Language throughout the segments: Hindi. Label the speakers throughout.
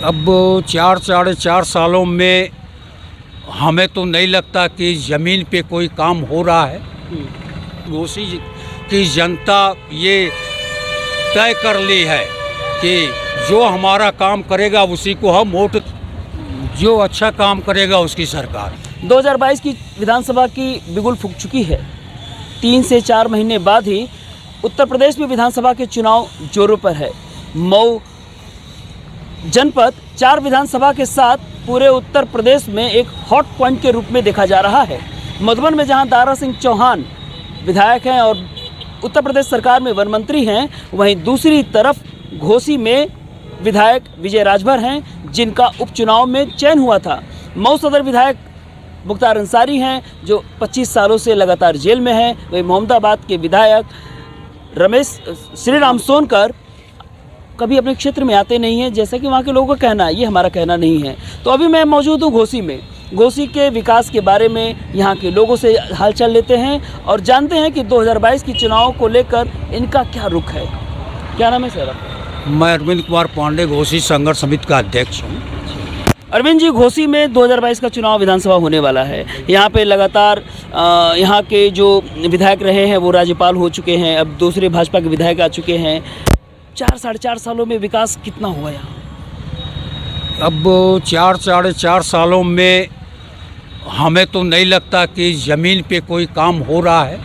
Speaker 1: अब 4 सालों में हमें तो नहीं लगता कि ज़मीन पे कोई काम हो रहा है। घोसी की जनता ये तय कर ली है कि जो हमारा काम करेगा उसी को हम वोट, जो अच्छा काम करेगा उसकी सरकार।
Speaker 2: 2022 की विधानसभा की बिगुल फूंक चुकी है। 3 से 4 महीने बाद ही उत्तर प्रदेश में विधानसभा के चुनाव जोरों पर है। मऊ जनपद 4 विधानसभा के साथ पूरे उत्तर प्रदेश में एक हॉट पॉइंट के रूप में देखा जा रहा है। मधुबन में जहां दारा सिंह चौहान विधायक हैं और उत्तर प्रदेश सरकार में वन मंत्री हैं, वहीं दूसरी तरफ घोसी में विधायक विजय राजभर हैं, जिनका उपचुनाव में चयन हुआ था। मऊ सदर विधायक मुख्तार अंसारी हैं, जो 25 सालों से लगातार जेल में हैं। वहीं मोहम्मदाबाद के विधायक रमेश श्रीराम सोनकर कभी अपने क्षेत्र में आते नहीं हैं, जैसा कि वहाँ के लोगों का कहना है। ये हमारा कहना नहीं है। तो अभी मैं मौजूद हूँ घोसी में। घोसी के विकास के बारे में यहाँ के लोगों से हालचाल लेते हैं और जानते हैं कि 2022 की चुनाव को लेकर इनका क्या रुख है। क्या नाम है सर आपका?
Speaker 1: मैं अरविंद कुमार पांडे, घोसी संघर्ष समिति का अध्यक्ष हूँ।
Speaker 2: अरविंद जी, घोसी में 2022 का चुनाव विधानसभा होने वाला है। यहाँ पे लगातार यहाँ के जो विधायक रहे हैं वो राज्यपाल हो चुके हैं, अब दूसरे भाजपा के विधायक आ चुके हैं। 4-4.5 सालों में विकास कितना हुआ यहाँ?
Speaker 1: अब 4 सालों में हमें तो नहीं लगता कि ज़मीन पे कोई काम हो रहा है।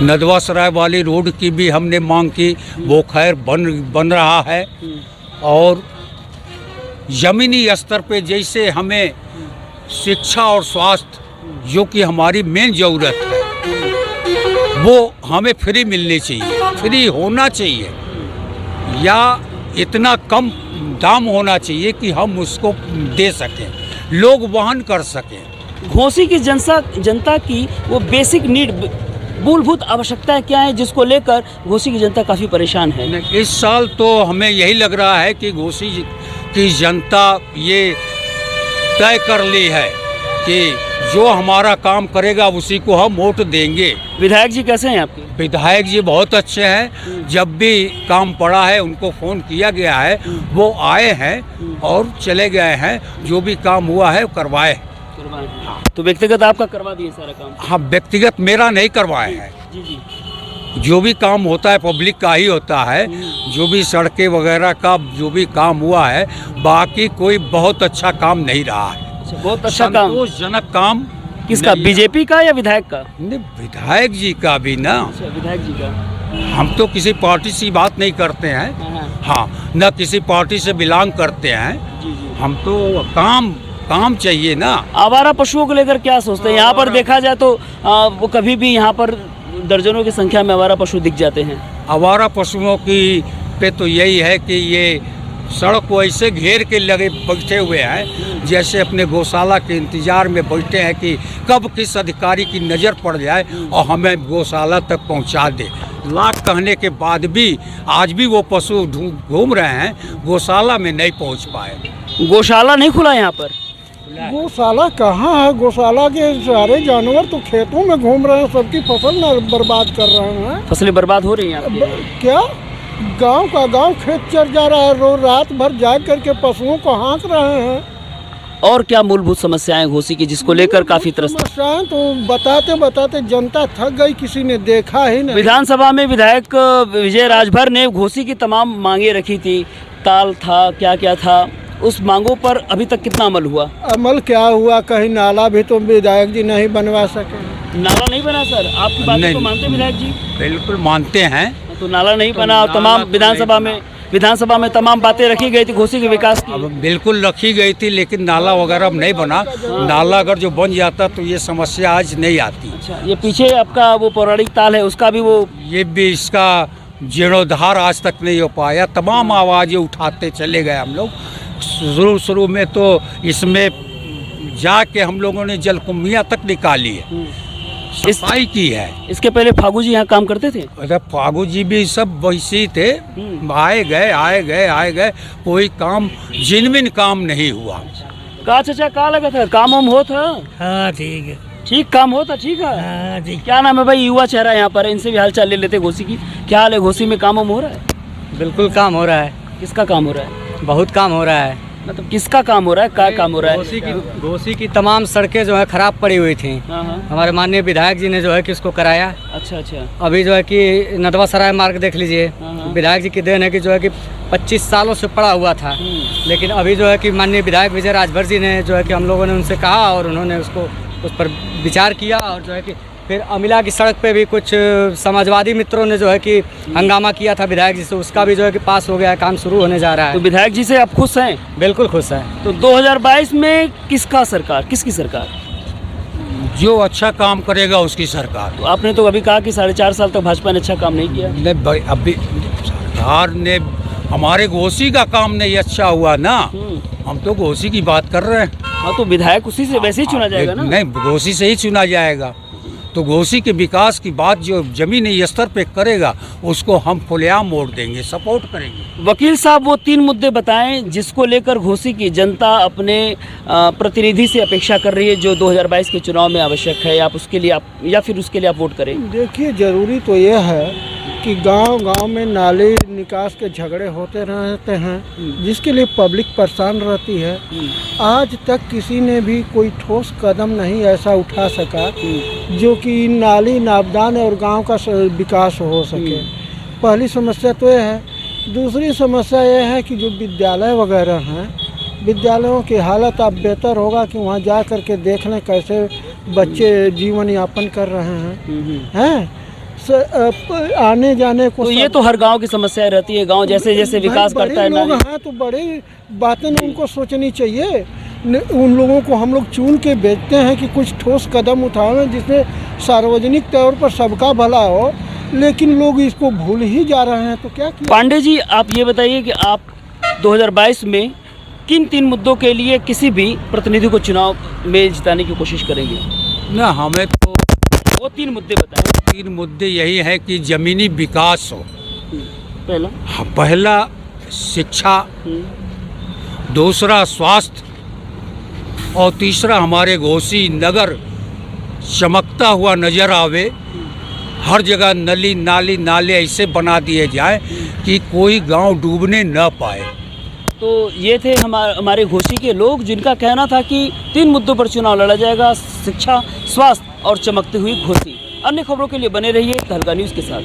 Speaker 1: नदवा सराय वाली रोड की भी हमने मांग की, वो खैर बन रहा है। और ज़मीनी स्तर पे जैसे हमें शिक्षा और स्वास्थ्य, जो कि हमारी मेन ज़रूरत है, वो हमें फ्री मिलनी चाहिए, फ्री होना चाहिए, या इतना कम दाम होना चाहिए कि हम उसको दे सकें, लोग वहन कर सकें।
Speaker 2: घोसी की जनता की वो बेसिक नीड, मूलभूत आवश्यकताएं क्या हैं, जिसको लेकर घोसी की जनता काफ़ी परेशान है?
Speaker 1: इस साल तो हमें यही लग रहा है कि घोसी की जनता ये तय कर ली है कि जो हमारा काम करेगा उसी को हम वोट देंगे।
Speaker 2: विधायक जी कैसे हैं आपके?
Speaker 1: विधायक जी बहुत अच्छे हैं। जब भी काम पड़ा है उनको फ़ोन किया गया है, वो आए हैं और चले गए हैं। जो भी काम हुआ है करवाए।
Speaker 2: हाँ। तो व्यक्तिगत आपका करवा दिए सारा काम?
Speaker 1: हाँ, व्यक्तिगत मेरा नहीं करवाए हैं।
Speaker 2: जी जी।
Speaker 1: जो भी काम होता है पब्लिक का ही होता है। जो भी सड़कें वगैरह का जो भी काम हुआ है, बाकी कोई बहुत अच्छा काम नहीं रहा है।
Speaker 2: बहुत अच्छा काम,
Speaker 1: संतोषजनक काम।
Speaker 2: किसका? बीजेपी का या विधायक का?
Speaker 1: नहीं, विधायक जी का भी ना।
Speaker 2: अच्छा, विधायक जी का।
Speaker 1: हम तो किसी पार्टी से बात नहीं करते हैं। हाँ, न किसी पार्टी से बिलोंग करते हैं।
Speaker 2: जी जी।
Speaker 1: हम तो काम चाहिए ना।
Speaker 2: आवारा पशुओं को लेकर क्या सोचते हैं? यहाँ पर देखा जाए तो वो कभी भी यहाँ पर दर्जनों की संख्या में आवारा पशु दिख जाते हैं।
Speaker 1: आवारा पशुओं की पे तो यही है कि ये सड़क को ऐसे घेर के लगे बैठे हुए हैं, जैसे अपने गौशाला के इंतजार में बैठे हैं कि कब किस अधिकारी की नज़र पड़ जाए और हमें गौशाला तक पहुंचा दे। लाख कहने के बाद भी आज भी वो पशु घूम रहे हैं, गौशाला में नहीं पहुंच पाए।
Speaker 2: गौशाला नहीं खुला यहाँ पर?
Speaker 3: गौशाला कहाँ है? गौशाला के सारे जानवर तो खेतों में घूम रहे हैं, सबकी फसल बर्बाद कर रहे हैं।
Speaker 2: फसलें बर्बाद हो रही हैं
Speaker 3: क्या? गांव का गांव खेत चर जा रहा है, रोज रात भर जाग करके पशुओं को हाँक रहे हैं।
Speaker 2: और क्या मूलभूत समस्याएं घोसी की, जिसको लेकर काफी त्रस्त?
Speaker 3: समस्याएं तो बताते जनता थक गई, किसी ने देखा ही नहीं।
Speaker 2: विधानसभा में विधायक विजय राजभर ने घोसी की तमाम मांगे रखी थी, ताल था, क्या क्या था, उस मांगों पर अभी तक कितना अमल हुआ?
Speaker 3: अमल क्या हुआ? कहीं नाला भी तो विधायक जी नहीं बनवा सके।
Speaker 2: नाला नहीं बना सर? आपकी बात तो मानते विधायक जी?
Speaker 1: बिल्कुल मानते हैं।
Speaker 2: तो नाला नहीं बना और तमाम विधानसभा में तमाम बातें रखी गई थी घोसी के विकास की।
Speaker 1: अब बिल्कुल रखी गई थी, लेकिन नाला वगैरह अब नहीं बना। नाला अगर जो बन जाता तो ये समस्या आज नहीं आती।
Speaker 2: अच्छा, ये पीछे आपका वो पौराणिक ताल है, उसका भी वो,
Speaker 1: ये भी इसका जीर्णोद्धार आज तक नहीं हो पाया। तमाम आवाज़ें उठाते चले गए हम लोग। शुरू में तो इसमें जाके हम लोगों ने जलकुंभियाँ तक निकाली है, सफाई की है।
Speaker 2: इसके पहले फागू जी यहाँ काम करते थे?
Speaker 1: अरे फागू जी भी सब वैसे ही थे, आए गए, कोई काम जिनमिन काम नहीं हुआ।
Speaker 2: का चाचा का लगा था, काम वाम हो था?
Speaker 4: हाँ ठीक है,
Speaker 2: ठीक काम होता, ठीक है।
Speaker 4: हाँ ठीक।
Speaker 2: क्या नाम है भाई? युवा चेहरा यहाँ पर है, इनसे भी हाल चाल ले लेते घोसी की। क्या हाल है? घोसी में काम वाम हो रहा है?
Speaker 4: बिल्कुल काम हो रहा है।
Speaker 2: किसका काम हो रहा है?
Speaker 4: बहुत काम हो रहा है।
Speaker 2: मतलब किसका काम हो रहा है, क्या काम हो रहा है?
Speaker 4: घोसी की तमाम सड़कें जो है खराब पड़ी हुई थी।
Speaker 2: हाँ हाँ।
Speaker 4: हमारे माननीय विधायक जी ने जो है कि उसको कराया।
Speaker 2: अच्छा अच्छा।
Speaker 4: अभी जो है कि नदवा सराय मार्ग देख लीजिए,
Speaker 2: हाँ।
Speaker 4: विधायक जी की देन है कि जो है कि 25 सालों से पड़ा हुआ था, लेकिन अभी जो है कि माननीय विधायक विजय राजभर जी ने जो है कि हम लोगों ने उनसे कहा और उन्होंने उसको उस पर विचार किया और जो है कि फिर अमिला की सड़क पे भी कुछ समाजवादी मित्रों ने जो है कि हंगामा किया था विधायक जी से, उसका भी जो है कि पास हो गया है, काम शुरू होने जा रहा
Speaker 2: तो
Speaker 4: है।
Speaker 2: विधायक जी से आप खुश हैं?
Speaker 4: बिल्कुल खुश है।
Speaker 2: तो 2022 में किसकी सरकार?
Speaker 1: जो अच्छा काम करेगा उसकी सरकार।
Speaker 2: तो आपने तो अभी कहा कि 4.5 साल तक भाजपा ने अच्छा काम नहीं किया।
Speaker 1: नहीं भाई, अभी सरकार ने हमारे घोसी का काम नहीं अच्छा हुआ ना, हम तो घोसी की बात कर रहे हैं।
Speaker 2: हाँ, तो विधायक उसी से वैसे ही चुना जाएगा ना?
Speaker 1: नहीं, घोसी से ही चुना जाएगा। तो घोसी के विकास की बात जो जमीनी स्तर पे करेगा उसको हम खुलेआम वोट देंगे, सपोर्ट करेंगे।
Speaker 2: वकील साहब, वो 3 मुद्दे बताएं जिसको लेकर घोसी की जनता अपने प्रतिनिधि से अपेक्षा कर रही है, जो 2022 के चुनाव में आवश्यक है, आप उसके लिए या फिर उसके लिए आप वोट करें।
Speaker 3: देखिए, ज़रूरी तो ये है कि गांव-गांव में नाले निकास के झगड़े होते रहते हैं, जिसके लिए पब्लिक परेशान रहती है। आज तक किसी ने भी कोई ठोस कदम नहीं ऐसा उठा सका जो कि नाली नाबदान और गांव का विकास हो सके। पहली समस्या तो ये है। दूसरी समस्या ये है कि जो विद्यालय वगैरह हैं, विद्यालयों की हालत अब बेहतर होगा कि वहाँ जा कर के देख लें कैसे बच्चे जीवन यापन कर रहे हैं आने जाने को।
Speaker 2: तो ये तो हर गांव की समस्या रहती है, गांव जैसे जैसे विकास करता है
Speaker 3: लोग हैं तो बड़ी बातें उनको सोचनी चाहिए। उन लोगों को हम लोग चुन के भेजते हैं कि कुछ ठोस कदम उठाएं जिसमें सार्वजनिक तौर पर सबका भला हो, लेकिन लोग इसको भूल ही जा रहे हैं। तो क्या किया?
Speaker 2: पांडे जी, आप ये बताइए कि आप 2022 में किन 3 मुद्दों के लिए किसी भी प्रतिनिधि को चुनाव में जिताने की कोशिश करेंगे?
Speaker 1: ना, हमें तो
Speaker 2: वो 3 मुद्दे बताएं।
Speaker 1: 3 मुद्दे यही है कि जमीनी विकास हो।
Speaker 2: पहला
Speaker 1: शिक्षा, दूसरा स्वास्थ्य और तीसरा हमारे घोसी नगर चमकता हुआ नजर आवे। हर जगह नली नाली नाले ऐसे बना दिए जाए कि कोई गांव डूबने न पाए।
Speaker 2: तो ये थे हमारे घोसी के लोग, जिनका कहना था कि 3 मुद्दों पर चुनाव लड़ा जाएगा: शिक्षा, स्वास्थ्य और चमकती हुई घोसी। अन्य खबरों के लिए बने रहिए तहलका न्यूज़ के साथ।